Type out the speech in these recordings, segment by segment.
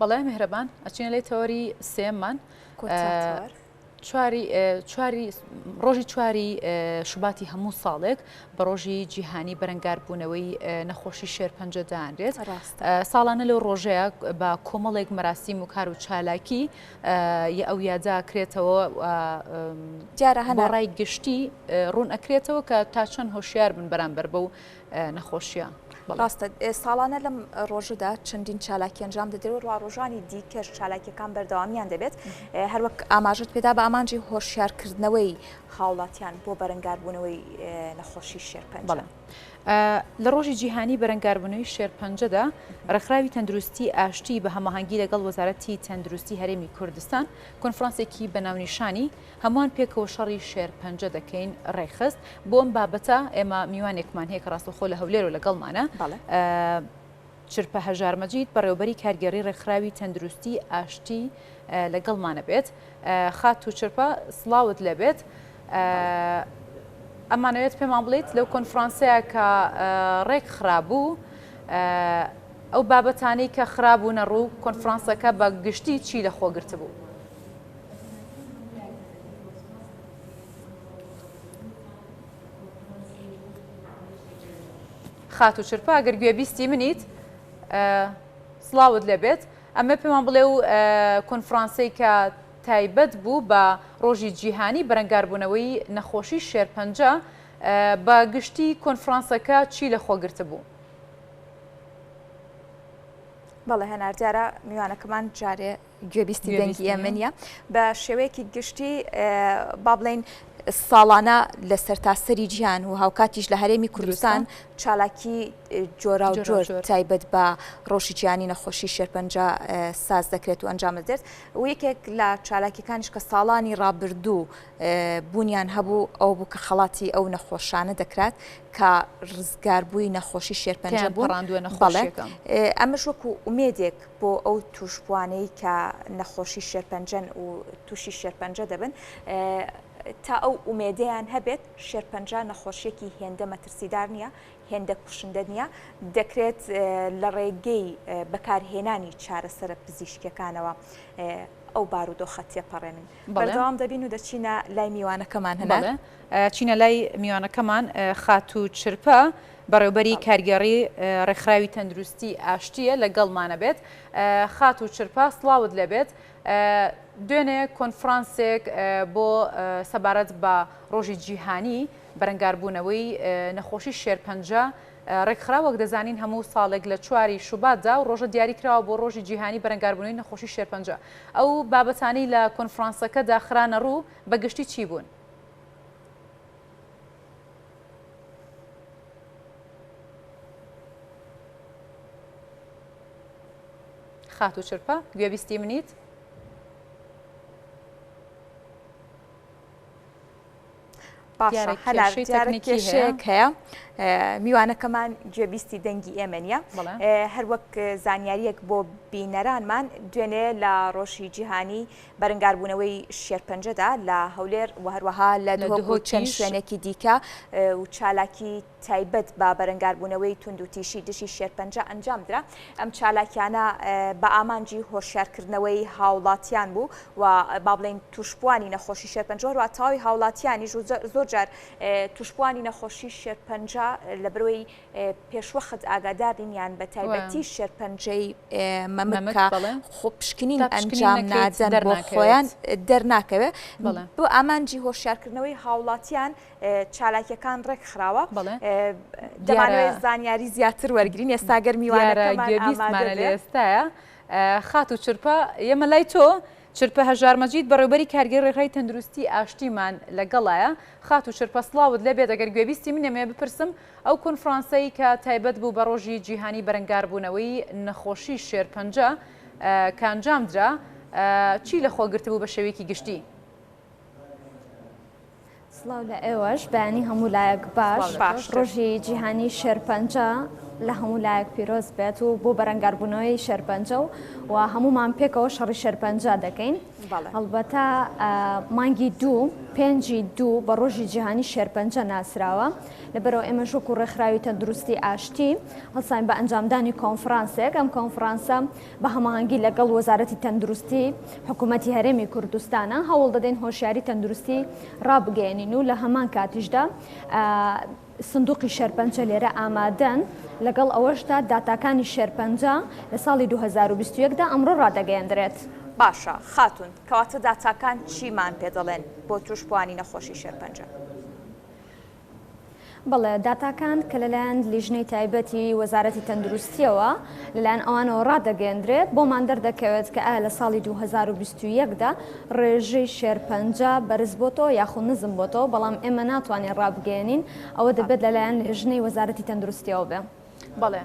بەڵێ میهرەبان ئەچینە لێ تەوەری سێممان ڕۆژی چواری شوباتی هەموو ساڵێک بە ڕۆژی جیهانی بەرەنگاربوونەوەی نەخۆشی شێرپەنجە داهێنرێت. ساڵانە لەو ڕۆژەیە بە کۆمەڵێک مەراسیم و کار و چالاکی ئەو یاداکرێتەوە ڕای گشتی ڕوون ئەکرێتەوە کە تا چەند هۆشیار بن بەرامبەر بەو نەخۆشیە. ڕاستە ساڵانە لەم ڕۆژەدا چەندین چالاکی ئەنجام دەدرێت و ڕۆژانی دیکەش چالاکیەکان بەردەوامیان دەبێت هەروەک ئاماژت پێدا بە ئامانجی هۆشیارکردنەوەی هاوڵاتیان بۆ بەرەنگاربوونەوەی نەخۆشی شێرپەنجە. لە ڕۆژی جیهانی بەرەنگاربوونەوەی شێرپەنجەدا ڕێکخراوی تەندروستی ئاشتی بە هەماهەنگی لەگەڵ وەزارەتی تەندروستی هەرێمی کوردستان کۆنفرانسێکی بەناونیشانی هەمووان پێکەوە شەڕی شێرپەنجە دەکەین ڕێخست بۆ ئەم بابەتە ئێمە میوانێکمان هەیە کە ڕاستەوخۆ لە هەولێر و لەگەڵمانە چرپە هەژار مەجید بەڕێوەبەری کارگەری ڕێکخراوی تەندروستی ئاشتی لەگەڵمانە بێت. خات و چرپە سڵاوت لەبێت. ئەمانەوێت پێمان بڵێیت لەو کۆنفرانسەیە کە ڕێک خرابوو ئەو بابەتانەی کە خرابوونە ڕوو کۆنفرانسەکە بە گشتی چی لە خۆگرت بوو؟ خات و چرپە ئەگەر گوێبیستی منیت سڵاوت لەبێت. ئەمە پێمان بڵێ و کۆنفرانسەی کە تایبەت بوو بە ڕۆژی جیهانی بەرەنگاربوونەوەی نەخۆشی شێرپەنجە بە گشتی کۆنفرانسەکە چی لە خۆگرتە بوو؟ بەڵێ هەناردیارە میوانەکەمان جارێ گوێبیستی دەنگی ئێمەنیە بە شێوەیەکی گشتی با بڵێن ساڵانە لە سەرتاسەری جیهان و هاوکاتیش لە هەرێمی کوردستان چالاکی جۆرا و جۆر تایبەت بە ڕۆژی جیهانی نەخۆشی شێرپەنجە ساز دەکرێت و ئەنجام دەدرێت و یەکێک لە چالاکیەکانیش کە ساڵانی ڕابردوو بوونیان هەبوو ئەو بوو کە خەڵاتی ئەو نەخۆشانە دەکرات کە ڕزگاربووی نەخۆشی شێرپەنجە بوون. ئەمەش وەکو ئومێدێک بۆ ئەو توشبوانەی کە نەخۆشی شێرپەنجەن و تووشی شێرپەنجە دەبن تا ئەو ئومێدەیان هەبێت شێرپەنجە نەخۆشیێکی هێندە مەترسیدار نییە، هێندە کوشندە نییە، دەکرێت لە ڕێگەی بەکارهێنانی چارەسەرە پزیشکیەکانەوە ئەو بارودۆخە تێپەڕێنن. بەردەوام دەبین و دەچینە لای میوانەکەمان هەنا چینە لای میوانەکەمان خات و چرپە بەڕێوەبەری کارگەڕی ڕێکخراوی تەندروستی ئاشتیە لەگەڵمانە بێت. خات و چرپە سڵاوت لەبێت. دوێنێ کۆنفرانسێک بۆ سەبارەت بە ڕۆژی جیهانی بەرەنگاربوونەوەی نەخۆشی شێرپەنجە ڕێکخرا وەک دەزانین هەموو ساڵێک لە چواری شوباتدا و ڕۆژە دیاریکراوە بۆ ڕۆژی جیهانی بەرەنگاربوونەوەی نەخۆشی شێرپەنجە. ئەو بابەتانەی لە کۆنفرانسەکەدا خرانە ڕوو بەگشتی چی بوون؟ خات و چرپە گوێبیستی منیت؟ باشە کێشەیەک هەیە میوانەکەمان گوێبیستی دەنگی ئێمە نیە هەروەک زانیاریەک بۆ بینەرانمان دوێنێ لە ڕۆژی جیهانی بەرەنگاربوونەوەی شێرپەنجەدا لە هەولێر و هەروەها لە دووهۆ چەند شوێنێکی دیکە و چالاکی تایبەت بە بەرەنگاربوونەوەی تونند و تیشی دشی شێرپەنجە ئەنجام درا. ئەم چالاکیانە بە ئامانجی هۆشیارکردنەوەی هاوڵاتیان بوو و با بڵێن توشبوانی نەخۆشی شێرپەنجە و تاوی هاوڵاتیانیش زۆر جار توشبوانی نەخۆشی شێرپەنجە لە بەرەوەی پێشوەخت ئاگادارینیان بە تایبەتی شێرپەنجەی مەمکە خۆ پشکنین ئەنجام نادەن بۆ خۆیان دەرناکەوێت بۆ ئامانجی هۆشیارکردنەوەی هاوڵاتیان چالاکیەکان ڕێک خراوە. دەمانوێت زانیاری زیاتر وەرگین ئێستاگەر میوانەکەمان ئێستاە خات و چرپە ئێمە لای تۆ چرپە هەژار مەجید بەڕێوەبەری کارگەری ڕێکخراوی تەندروستی ئاشتیمان لەگەڵایە. خات و چرپە سڵاوت لەبێت ئەگەر گوێبیستی من ئەمێ بپرسم ئەو کۆنفرانسەی کە تایبەت بوو بە ڕۆژی جیهانی بەرەنگاربوونەوەی نەخۆشی شێرپەنجە کە ئەنجام درا چی لە خۆگرت بوو بە شێوەیەکی گشتی؟ سڵاو لە ئێوەش بەیانی هەموو لایەک باش ڕۆژی جیهانی شێرپەنجە لە هەموو لایەک پیرۆز بێت و بۆ بەرەنگاربوونەوەی شێرپەنجە و هەمومان پێکەوە شەڕی شێرپەنجە دەکەین. هەڵبەتە مانگی 5 بە ڕۆژی جیهانی شێرپەنجە ناسراوە لەبەرەوە ئێمە ژوەکو ڕێکخراوی تەندروستی ئاشتی هەڵساین بە ئەنجامدانی کۆنفرانسێک. ئەم کۆنفرانسە بە هەماهەنگی لەگەڵ وەزارەتی تەندروستی حکوومەتی هەرێمی کوردستانە هەوڵ دەدەین هۆشیاری تەندروستی ڕابگەێنین و لە هەمان کاتیشدا سندوقی شێرپەنجە لێرە ئامادەن لەگەڵ ئەوەشدا داتاکانی شێرپەنجە لە ساڵی 2021دا ئەمڕۆ ڕادەگەیەندرێت. باشە خاتون کەواتە داتاکان چیمان پێ دەڵێن بۆ توشبوانی نەخۆشی شێرپەنجە؟ بەڵێ داتاکان کە لەلایەن لیژنەی تایبەتی وەزارەتی تەندروستیەوە لەلایەن ئەوانەوە ڕادەگەیەندرێت بۆمان دەردەکەوێت کە ئایا لە ساڵی 2021دا ڕێژەی شێرپەنجە بەرز بۆتەوە یاخود نزم بۆتەوە، بەڵام ئێمە ناتوانین ڕابگەێنین، ئەوە دەبێت لەلایەن لیژنەی وەزارەتی تەندروستیەوە بێ. بەڵێ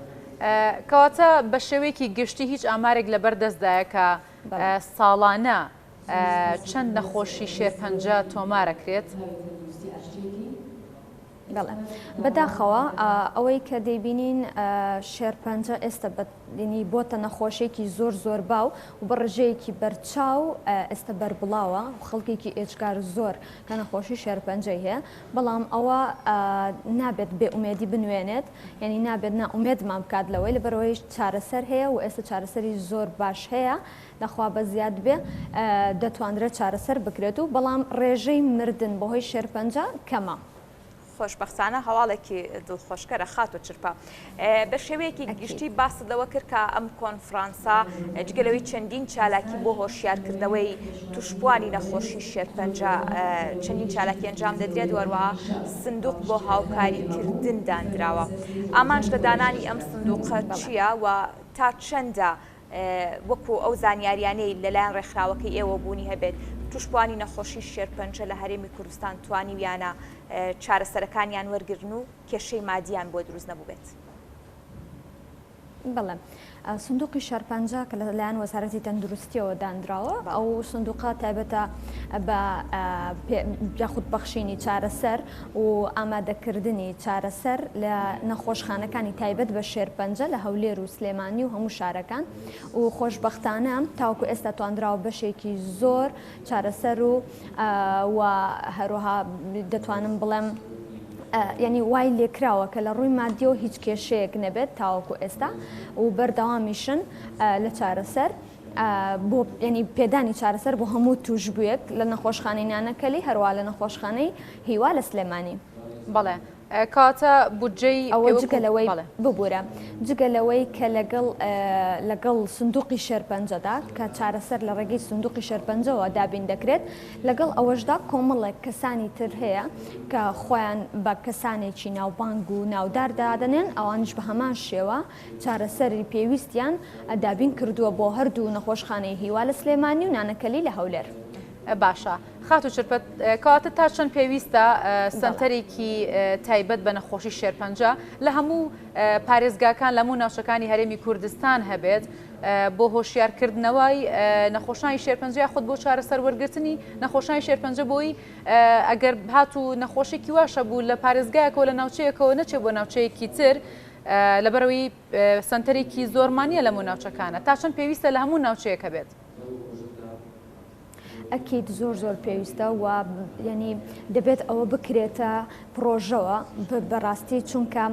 کەواتە بە شێوەیەکی گشتی هیچ ئامارێک لەبەردەستدایە کە ساڵانە چەند نەخۆشی شێرپەنجە تۆمارەکرێت؟ بەداخەوە ئەوەی کە دەیبینین شێرپەنجە ئێستا بەنی بۆتە نەخۆشیێکی زۆر باو و بە ڕژەیەکی بەرچاو ئێستا بەربڵاوە و خەڵکێکی ئێجگار زۆر کە نەخۆشی شێرپەنجەی هەیە، بەڵام ئەوە نابێت بێ ئومێدی بنوێنێت، یعنی نابێت ناومێدمان بکات لەوەی لەبەرەوەی چارەسەر هەیە و ئێستا چارەسەری زۆر باش هەیە لەخوا بە زیاد بێ دەتوانرێت چارەسەر بکرێت و بەڵام ڕێژەی مردن بەهۆی شێرپەنجە کەمە. خۆشبەختانە هەواڵێکی دڵخۆشکەرە خاتۆ چرپە. بە شێوەیەکی گشتی باست لەوە کرد کە ئەم کۆنفرانسا جگەلەوەی چەندین چالاکی بۆ هۆشیارکردنەوەی توشبوانی نەخۆشی شێرپەنجە چەندین چالاکی ئەنجام دەدرێت، وەروەها سندوق بۆ هاوکاریکردن دانراوە. ئامانج لە دانانی ئەم سندوقە چییە و تا چەندە وەکو ئەو زانیاریانەی لەلایەن ڕێکخراوەکەی ئێوە بوونی هەبێت توشبوانی نەخۆشی شێرپەنجە لە هەرێمی کوردستان توانیویانە چارەسەرەکانیان وەرگرن و کێشەی مادیان بۆ دروست نەبوو بێت؟ بەڵێ سندوقی شێرپەنجە کە لەلایەن وەزارەتی تەندروستیەوە دانراوە، ئەو سندوقە تایبەتە بە یاخودبەخشینی چارەسەر و ئامادەکردنی چارەسەر لە نەخۆشخانەکانی تایبەت بە شێرپەنجە لە هەولێر و سلێمانی و هەموو شارەکان و خۆشبەختانە تاوەکو ئێستا توانراوە بەشێکی زۆر چارەسەر و هەروەها دەتوانم بڵێم یعنی وای لێکراوە کە لە ڕووی مادیەوە هیچ کێشەیەک نەبێت تاوەکو ئێستا و بەردەوامیشن لە چارەسەر بۆ ینی پێدانی چارەسەر بۆ هەموو توشبوویەک لە نەخۆشخانەی نانەکەلی هەروە لە نەخۆشخانەی هیوا لە سلێمانی. بەڵێ کاتە بودجەی ئەوە جگەلەوەی ببوورە جگەلەوەی کە لەگەڵ سندوقی شێرپەنجەدا کە چارەسەر لە ڕێگەی سندوقی شێرپەنجەوە دابین دەکرێت، لەگەڵ ئەوەشدا کۆمەڵێک کەسانی تر هەیە کە خۆیان بە کەسانێکی ناوبانگ و ناوداردادنێن، ئەوانش بە هەمان شێوە چارەسەری پێویستیان دابین کردووە بۆ هەردوو نەخۆشخانەی هیوا لە سلێمانی و نانەکەلی لە هەولێر. باشە خاتو چرپەت کەواتە تا چەند پێویستە سنتەرێکی تایبەت بە نەخۆشی شێرپەنجە لە هەموو پارێزگاکان لە هەموو ناوچەکانی هەرێمی کوردستان هەبێت بۆ هۆشیارکردنەوەی نەخۆشانی شێرپەنجە خودت بۆ چارەسەر وەرگرتنی نەخۆشانی شێرپەنجە بۆی ئەگەر هاتوو نەخۆشێکی واشە بوو لە پارێزگایەکەوە لە ناوچەیەکەوە نەچێت بۆ ناوچەیەکی تر لەبەرەوەی سنتەرێکی زۆرمانیە لە هەموو ناوچەکانە تا چەند پێویستە لە هەموو ناوچەیەکە بێت؟ ئەکید زۆر پێویستە و ینی دەبێت ئەوە بکرێتە پرۆژەوە بەڕاستی چونکە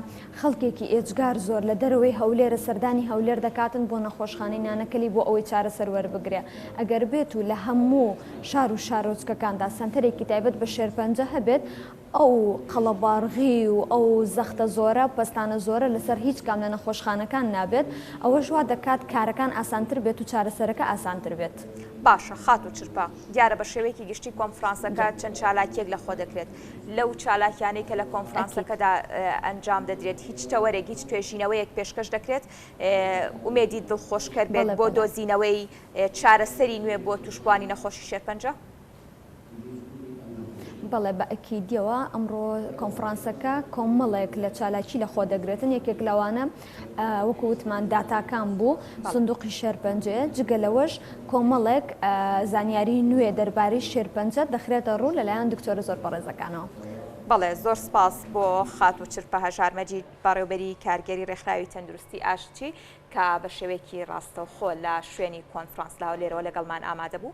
خەڵکێکی ئێجگار زۆر لە دەرەوەی هەولێرە سەردانی هەولێر دەکاتن بۆ نەخۆشخانەی نانەکەلی بۆ ئەوەی چارەسەر وەربگرێ. ئەگەر بێت و لە هەموو شار و شارۆچکەکاندا سنتەرێکی تایبەت بە شێرپەنجە هەبێت، ئەو قەڵەبارغی و ئەو زەختە زۆرە پستانە زۆرە لەسەر هیچ کام لە نەخۆشخانەکان نابێت، ئەوە ژوا دەکات کارەکان ئاسانتر بێت و چارەسەرەکە ئاسانتر بێت. باشە خاتو چرپە دیارە بە شێوەیەکی گشتی کۆنفرانسەکە چەند چالاکیەک لە خۆ دەکرێت. لەو چالاکیانەی کە لە کۆنفرانسەکەدا ئەنجام دەدرێت هیچ تەوەرێک هیچ توێژینەوەیەک پێشکەش دەکرێت ئومێدی دڵخۆشکەر بێت بۆ دۆزینەوەی چارەسەری نوێ بۆ توشبوانی نەخۆشی شێرپەنجە؟ بەڵێ بە ئەکیدیەوە ئەمڕۆ کۆنفرانسەکە کۆمەڵێک لە چالاکی لە خۆ دەگرێتن. یەکێک لەوانە وەکو وتمان داتاکان بوو سندوقی شێرپەنجەیە، جگەلەوەش کۆمەڵێک زانیاری نوێ دەربارەی شێرپەنجە دەخرێتە ڕوو لەلایەن دکتۆرە زۆر پەڕێزەکانەوە. بەڵێ زۆر سپاس بۆ خات و چرپە هەژارمەجید بەڕێوەبەری کارگەری ڕێکخراوی تەندروستی ئاشتی کە بە شێوەیەکی ڕاستەوخۆ لە شوێنی کۆنفرانس لاوە لێرەوە لەگەڵمان ئامادە بوو.